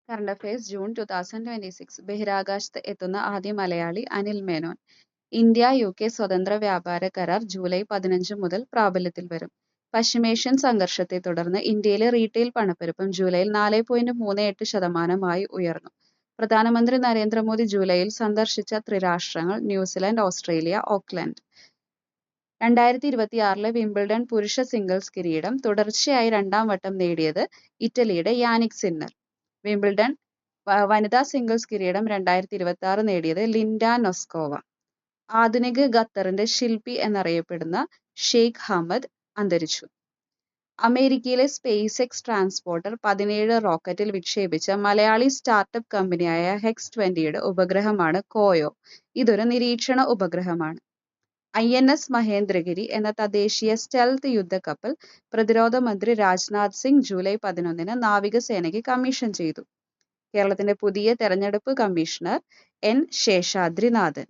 Current affairs June 2026. ബഹിരാകാശത്ത് എത്തുന്ന ആദ്യ മലയാളി അനിൽ മേനോൻ. ഇന്ത്യ UK സ്വതന്ത്ര വ്യാപാര കരാർ ജൂലൈ 15 മുതൽ പ്രാബല്യത്തിൽ വരും. പശ്ചിമേഷ്യൻ സംഘർഷത്തെ തുടർന്ന് ഇന്ത്യയിലെ റീറ്റെയിൽ പണപ്പെരുപ്പം ജൂലൈയിൽ 4.38% ഉയർന്നു. പ്രധാനമന്ത്രി നരേന്ദ്രമോദി ജൂലൈയിൽ സന്ദർശിച്ച ത്രിരാഷ്ട്രങ്ങൾ ന്യൂസിലൻഡ്, ഓസ്ട്രേലിയ, ഓക്ലൻഡ്. 2026 വിംബിൾഡൺ പുരുഷ സിംഗിൾസ് കിരീടം തുടർച്ചയായി രണ്ടാം വട്ടം നേടിയത് ഇറ്റലിയുടെ യാനിക് സിന്നർ. വിംബിൾഡൺ വനിതാ സിംഗിൾസ് കിരീടം 2026 നേടിയത് ലിൻഡ നൊസ്കോവ. ആധുനിക ഖത്തറിന്റെ ശില്പി എന്നറിയപ്പെടുന്ന ഷെയ്ഖ് ഹമദ് അന്തരിച്ചു. അമേരിക്കയിലെ സ്പേസ് എക്സ് ട്രാൻസ്പോർട്ടർ 17 റോക്കറ്റിൽ വിക്ഷേപിച്ച മലയാളി സ്റ്റാർട്ടപ്പ് കമ്പനിയായ HEX-20യുടെ ഉപഗ്രഹമാണ് കോയോ. ഇതൊരു നിരീക്ഷണ ഉപഗ്രഹമാണ്. INS മഹേന്ദ്രഗിരി എന്ന തദ്ദേശീയ സ്റ്റെൽത്ത് യുദ്ധക്കപ്പൽ പ്രതിരോധ മന്ത്രി രാജ്നാഥ് സിംഗ് ജൂലൈ 11 നാവികസേനയ്ക്ക് കമ്മീഷൻ ചെയ്തു. കേരളത്തിന്റെ പുതിയ തെരഞ്ഞെടുപ്പ് കമ്മീഷണർ N. ശേഷാദ്രിനാഥൻ.